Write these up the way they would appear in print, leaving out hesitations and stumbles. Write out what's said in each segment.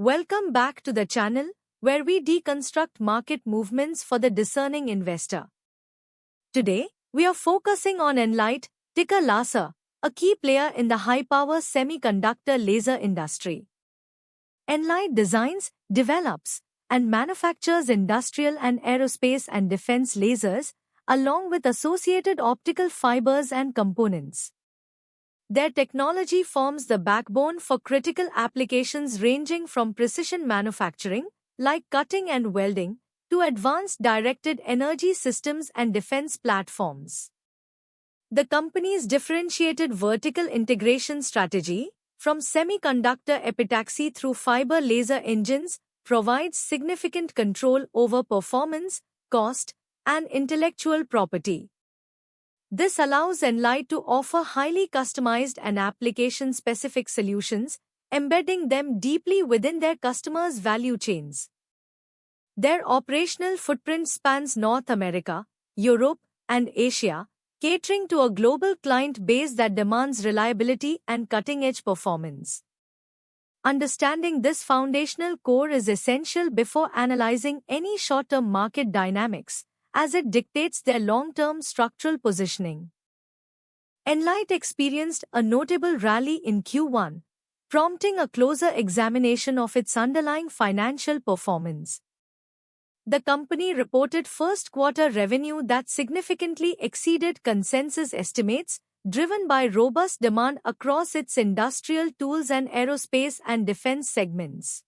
Welcome back to the channel, where we deconstruct market movements for the discerning investor. Today, we are focusing on Enlight, ticker LASER, a key player in the high-power semiconductor laser industry. Enlight designs, develops, and manufactures industrial and aerospace and defense lasers, along with associated optical fibers and components. Their technology forms the backbone for critical applications ranging from precision manufacturing, like cutting and welding, to advanced directed energy systems and defense platforms. The company's differentiated vertical integration strategy, from semiconductor epitaxy through fiber laser engines, provides significant control over performance, cost, and intellectual property. This allows Enlight to offer highly customized and application-specific solutions, embedding them deeply within their customers' value chains. Their operational footprint spans North America, Europe, and Asia, catering to a global client base that demands reliability and cutting-edge performance. Understanding this foundational core is essential before analyzing any short-term market dynamics, as it dictates their long-term structural positioning. Enlight experienced a notable rally in Q1, prompting a closer examination of its underlying financial performance. The company reported first-quarter revenue that significantly exceeded consensus estimates, driven by robust demand across its industrial tools and aerospace and defense segments.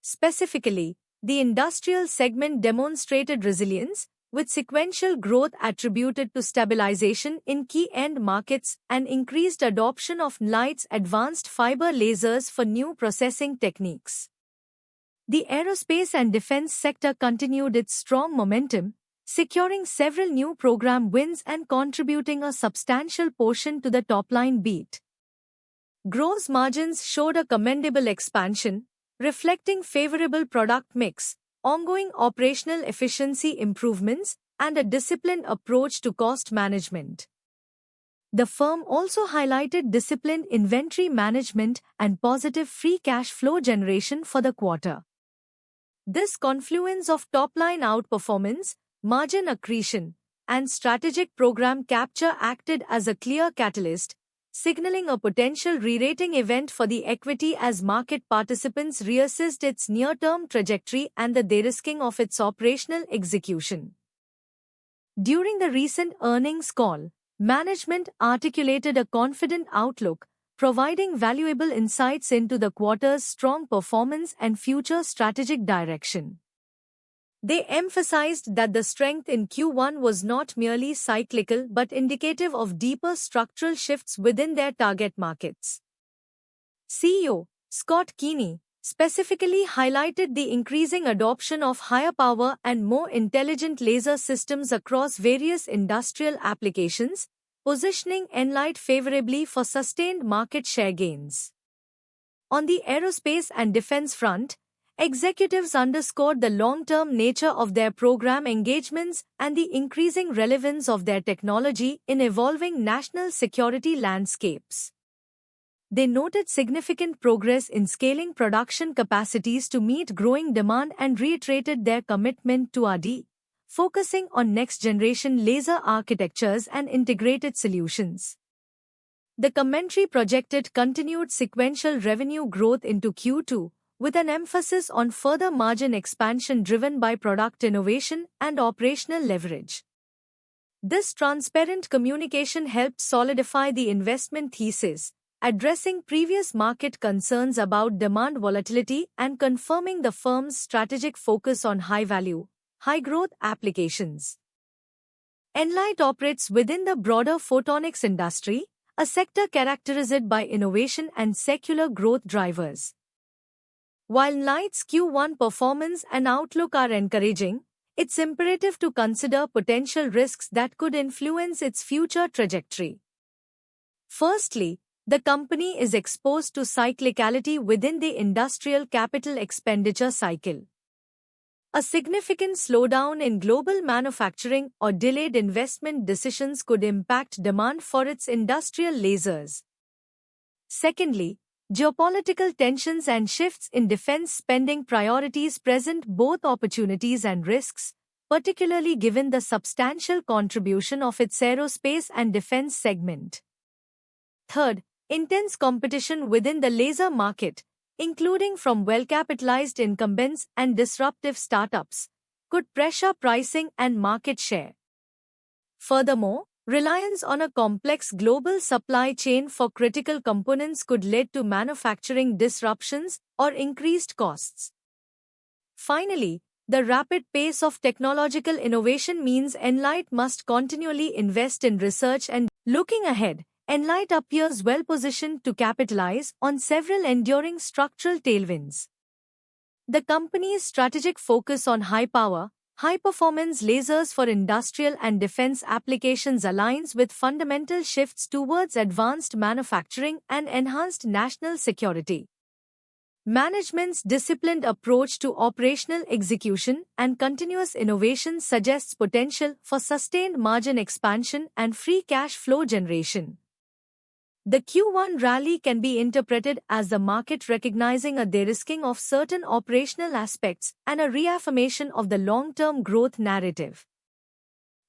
Specifically, the industrial segment demonstrated resilience, with sequential growth attributed to stabilization in key end markets and increased adoption of Enlight's advanced fiber lasers for new processing techniques. The aerospace and defense sector continued its strong momentum, securing several new program wins and contributing a substantial portion to the top-line beat. Gross margins showed a commendable expansion, reflecting favorable product mix, ongoing operational efficiency improvements, and a disciplined approach to cost management. The firm also highlighted disciplined inventory management and positive free cash flow generation for the quarter. This confluence of top-line outperformance, margin accretion, and strategic program capture acted as a clear catalyst, signaling a potential re-rating event for the equity as market participants reassessed its near-term trajectory and the de-risking of its operational execution. During the recent earnings call, management articulated a confident outlook, providing valuable insights into the quarter's strong performance and future strategic direction. They emphasized that the strength in Q1 was not merely cyclical but indicative of deeper structural shifts within their target markets. CEO Scott Keeney specifically highlighted the increasing adoption of higher power and more intelligent laser systems across various industrial applications, positioning Enlight favorably for sustained market share gains. On the aerospace and defense front, executives underscored the long-term nature of their program engagements and the increasing relevance of their technology in evolving national security landscapes. They noted significant progress in scaling production capacities to meet growing demand and reiterated their commitment to R&D, focusing on next-generation laser architectures and integrated solutions. The commentary projected continued sequential revenue growth into Q2, with an emphasis on further margin expansion driven by product innovation and operational leverage. This transparent communication helped solidify the investment thesis, addressing previous market concerns about demand volatility and confirming the firm's strategic focus on high-value, high-growth applications. Enlight operates within the broader photonics industry, a sector characterized by innovation and secular growth drivers. While Enlight's Q1 performance and outlook are encouraging, it's imperative to consider potential risks that could influence its future trajectory. Firstly, the company is exposed to cyclicality within the industrial capital expenditure cycle. A significant slowdown in global manufacturing or delayed investment decisions could impact demand for its industrial lasers. Secondly, Geopolitical tensions and shifts in defense spending priorities present both opportunities and risks, particularly given the substantial contribution of its aerospace and defense segment. Third, intense competition within the laser market, including from well-capitalized incumbents and disruptive startups, could pressure pricing and market share. Furthermore, reliance on a complex global supply chain for critical components could lead to manufacturing disruptions or increased costs. Finally, the rapid pace of technological innovation means Enlight must continually invest in research and, looking ahead, Enlight appears well positioned to capitalize on several enduring structural tailwinds. The company's strategic focus on high-power, high-performance lasers for industrial and defense applications aligns with fundamental shifts towards advanced manufacturing and enhanced national security. Management's disciplined approach to operational execution and continuous innovation suggests potential for sustained margin expansion and free cash flow generation. The Q1 rally can be interpreted as the market recognizing a de-risking of certain operational aspects and a reaffirmation of the long-term growth narrative.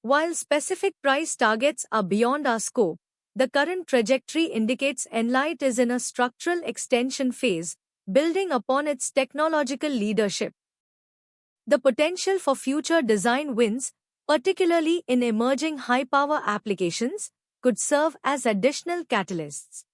While specific price targets are beyond our scope, the current trajectory indicates Enlight is in a structural extension phase, building upon its technological leadership. The potential for future design wins, particularly in emerging high-power applications, could serve as additional catalysts.